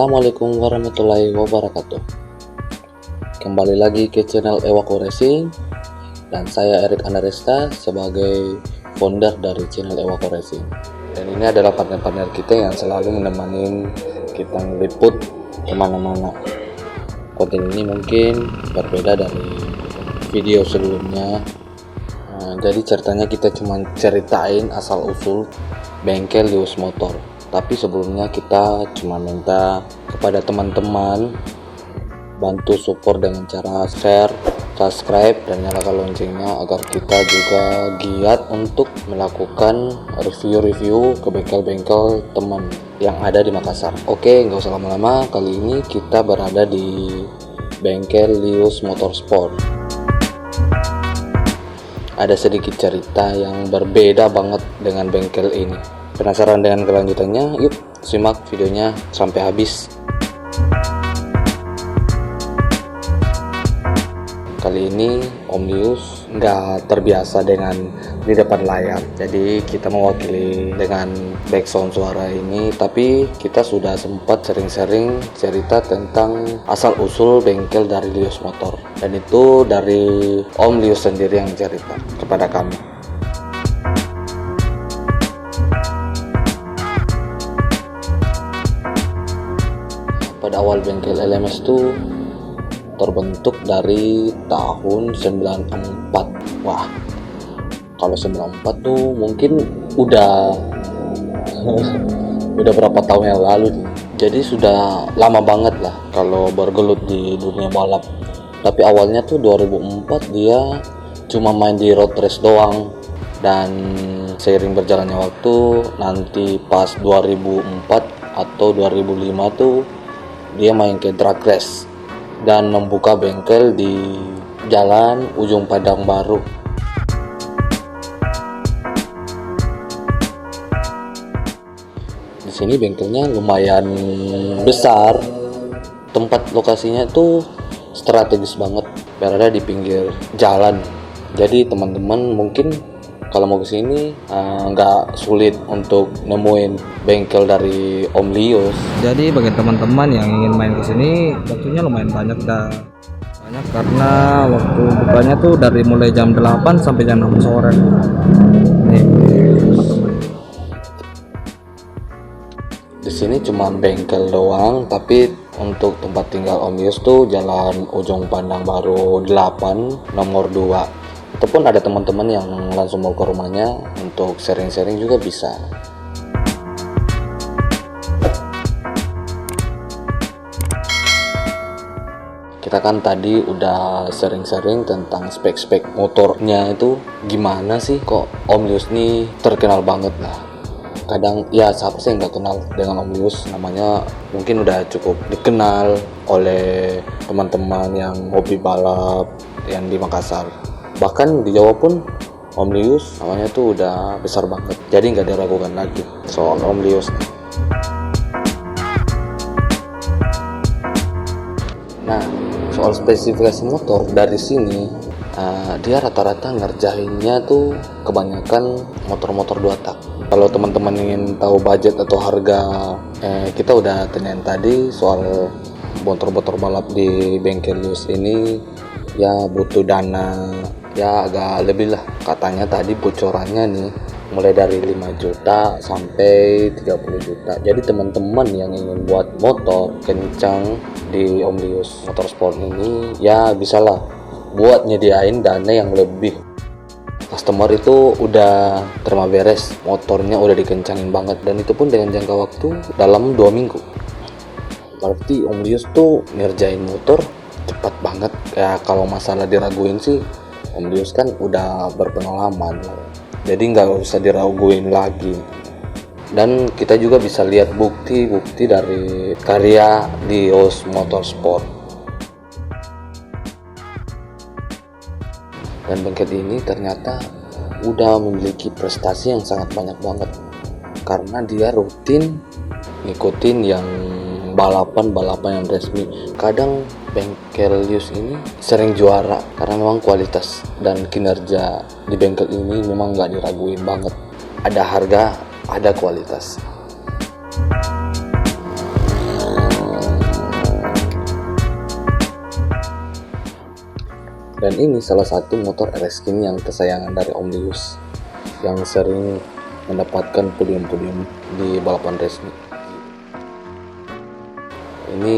Assalamualaikum warahmatullahi wabarakatuh. Kembali lagi ke channel Ewako Racing, dan saya Erik Andaresta sebagai founder dari channel Ewako Racing. Dan ini adalah partner-partner kita yang selalu menemani kita meliput kemana-mana. Konten ini mungkin berbeda dari video sebelumnya. Jadi ceritanya kita cuma ceritain asal-usul bengkel Lius Motor. Tapi sebelumnya kita cuma minta kepada teman-teman bantu support dengan cara share, subscribe, dan nyalakan loncengnya agar kita juga giat untuk melakukan review-review ke bengkel-bengkel teman yang ada di Makassar. Oke, nggak usah lama-lama, kali ini kita berada di bengkel Lius Motorsport. Ada sedikit cerita yang berbeda banget dengan bengkel ini. Penasaran dengan kelanjutannya? Yuk simak videonya sampai habis. Kali ini Om Lius nggak terbiasa dengan di depan layar, jadi kita mewakili dengan background suara ini. Tapi kita sudah sempat sering-sering cerita tentang asal-usul bengkel dari Lius Motor, dan itu dari Om Lius sendiri yang cerita kepada kami. Pada awal bengkel LMS itu terbentuk dari tahun 94. Wah, kalau 94 tuh mungkin udah berapa tahun yang lalu nih. Jadi sudah lama banget lah kalau bergelut di dunia balap. Tapi awalnya tuh 2004 dia cuma main di road race doang, dan seiring berjalannya waktu nanti pas 2004 atau 2005 tuh dia main ke drag race dan membuka bengkel di Jalan Ujung Padang Baru. Di sini bengkelnya lumayan besar. Tempat lokasinya tuh strategis banget, berada di pinggir jalan. Jadi teman-teman mungkin kalau mau kesini nggak sulit untuk nemuin bengkel dari Om Lius. Jadi bagi teman-teman yang ingin main ke sini, waktunya lumayan banyak karena waktu bukanya tuh dari mulai jam 8 sampai jam 6 sore. Nih, teman-teman. Di sini cuma bengkel doang, tapi untuk tempat tinggal Om Lius tuh Jalan Ujung Pandang Baru 8 nomor 2. Ataupun ada teman-teman yang langsung mau ke rumahnya untuk sharing-sharing juga bisa. Kita kan tadi udah sharing-sharing tentang spek-spek motornya itu gimana sih, kok Om Lius nih terkenal banget lah. Kadang ya siapa sih yang nggak kenal dengan Om Lius, namanya mungkin udah cukup dikenal oleh teman-teman yang hobi balap yang di Makassar. Bahkan di Jawa pun Om Lius namanya tuh udah besar banget, jadi nggak diragukan lagi soal Om Lius. Nah, soal spesifikasi motor dari sini, dia rata-rata ngerjainnya tuh kebanyakan motor-motor 2 tak. Kalau teman-teman ingin tahu budget atau harga, kita udah tanyain tadi soal motor-motor balap di bengkel Lius ini. Ya butuh dana ya agak lebih lah, katanya tadi bocorannya nih mulai dari 5 juta sampai 30 juta. Jadi teman-teman yang ingin buat motor kencang di Om Lius Motorsport ini ya bisalah buat nyediain dana yang lebih. Customer itu udah terima beres, motornya udah dikencangin banget, dan itu pun dengan jangka waktu dalam 2 minggu. Berarti Om Lius tuh ngerjain motor cepat banget. Ya kalau masalah diraguin sih Om Lius kan udah berpengalaman, jadi nggak usah diraguin lagi. Dan kita juga bisa lihat bukti-bukti dari karya Lius Motorsport. Dan bengkel ini ternyata udah memiliki prestasi yang sangat banyak banget, karena dia rutin ngikutin yang balapan yang resmi. Kadang bengkel Lius ini sering juara karena memang kualitas dan kinerja di bengkel ini memang nggak diraguin banget. Ada harga, ada kualitas. Dan ini salah satu motor RS King yang kesayangan dari Om Lius, yang sering mendapatkan podium-podium di balapan resmi. Ini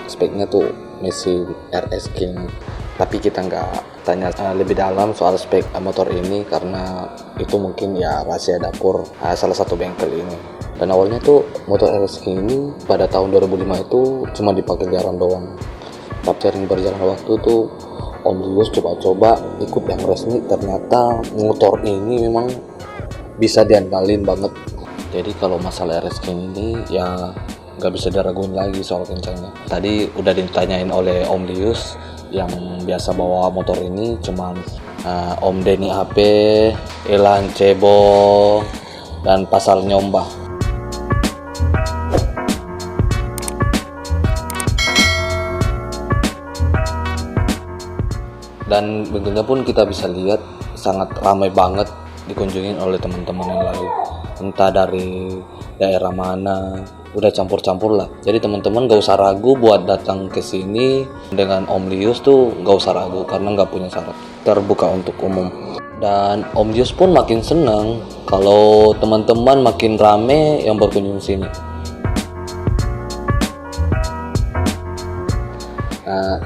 speknya tuh mesin RS King, tapi kita nggak tanya lebih dalam soal spek motor ini karena itu mungkin ya rahasia dapur salah satu bengkel ini. Dan awalnya tuh motor RS King ini pada tahun 2005 itu cuma dipakai jarang doang. Tapi sering berjalan waktu tuh Om Lius coba-coba ikut yang resmi, ternyata motor ini memang bisa diandalin banget. Jadi kalau masalah RS King ini ya nggak bisa diraguin lagi soal kencangnya. Tadi udah ditanyain oleh Om Lius, yang biasa bawa motor ini cuma Om Denny AP, Elan Cebo, dan Pasal Nyombah. Dan bentuknya pun kita bisa lihat sangat ramai banget dikunjungin oleh teman-teman yang lain, entah dari daerah mana, udah campur-campur lah. Jadi teman-teman gak usah ragu buat datang ke sini dengan Om Lius tuh, gak usah ragu karena gak punya syarat, terbuka untuk umum. Dan Om Lius pun makin senang kalau teman-teman makin rame yang berkunjung sini.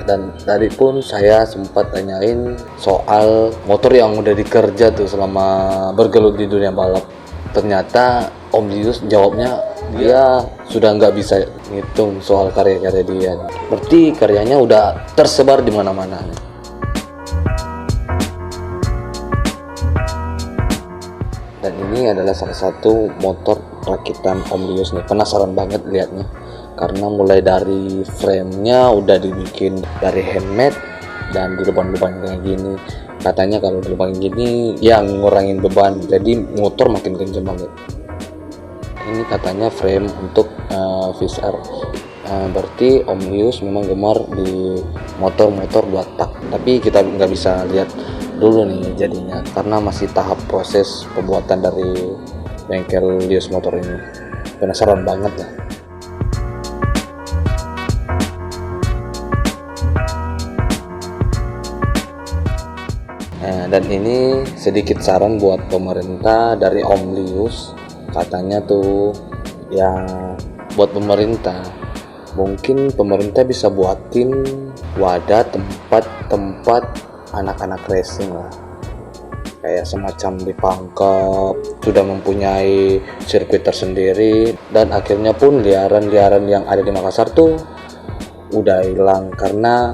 Dan tadi pun saya sempat tanyain soal motor yang udah dikerja tuh selama bergelut di dunia balap. Ternyata Om Lius jawabnya dia sudah nggak bisa ngitung soal karya-karya dia. Berarti karyanya udah tersebar di mana-mana. Dan ini adalah salah satu motor rakitan Om Lius nih. Penasaran banget liatnya, karena mulai dari frame-nya udah dibikin dari handmade dan dilubang-lubang kayak gini. Katanya kalau dilubang gini ya ngurangin beban, jadi motor makin kenceng banget. Ini katanya frame untuk VSR. Berarti Om Lius memang gemar di motor-motor 2 tak. Tapi kita nggak bisa lihat dulu nih jadinya karena masih tahap proses pembuatan dari bengkel Lius motor ini. Penasaran banget lah. Dan ini sedikit saran buat pemerintah dari Om Lius. Katanya tuh ya buat pemerintah, mungkin pemerintah bisa buatin wadah tempat anak-anak racing lah, kayak semacam di Pangkep sudah mempunyai sirkuit tersendiri. Dan akhirnya pun liaran-liaran yang ada di Makassar tuh udah hilang karena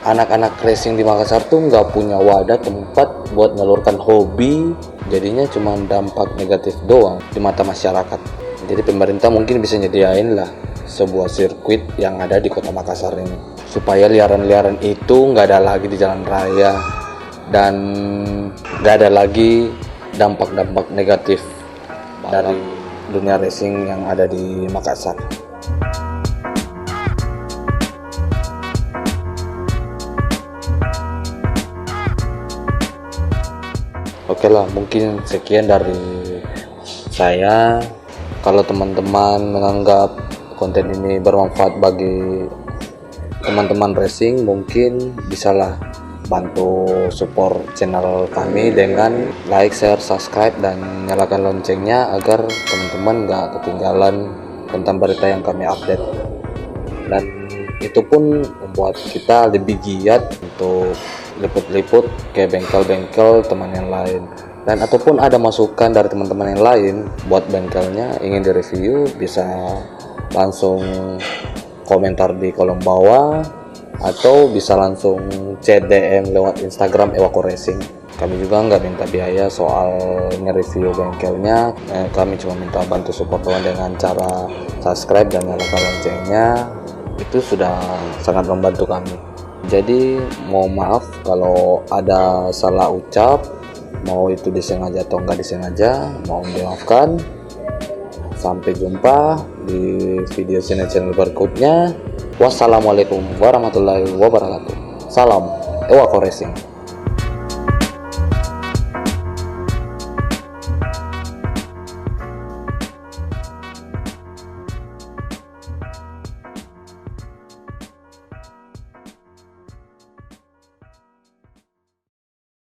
anak-anak racing di Makassar tuh nggak punya wadah tempat buat menyalurkan hobi, jadinya cuma dampak negatif doang di mata masyarakat. Jadi pemerintah mungkin bisa nyediain lah sebuah sirkuit yang ada di kota Makassar ini, supaya liaran-liaran itu nggak ada lagi di jalan raya dan nggak ada lagi dampak-dampak negatif dari dunia racing yang ada di Makassar. Oke lah, mungkin sekian dari saya. Kalau teman-teman menganggap konten ini bermanfaat bagi teman-teman racing, mungkin bisalah bantu support channel kami dengan like, share, subscribe, dan nyalakan loncengnya agar teman-teman gak ketinggalan tentang berita yang kami update. Dan itu pun membuat kita lebih giat untuk liput-liput ke bengkel-bengkel teman yang lain. Dan ataupun ada masukan dari teman-teman yang lain buat bengkelnya ingin direview, bisa langsung komentar di kolom bawah atau bisa langsung chat DM lewat Instagram Ewako Racing. Kami juga nggak minta biaya soal nge-review bengkelnya, kami cuma minta bantu support doang dengan cara subscribe dan nyalakan loncengnya. Itu sudah sangat membantu kami. Jadi mohon maaf kalau ada salah ucap, mau itu disengaja atau enggak disengaja, mohon dimaafkan. Sampai jumpa di video channel berikutnya. Wassalamualaikum warahmatullahi wabarakatuh. Salam Ewako Racing.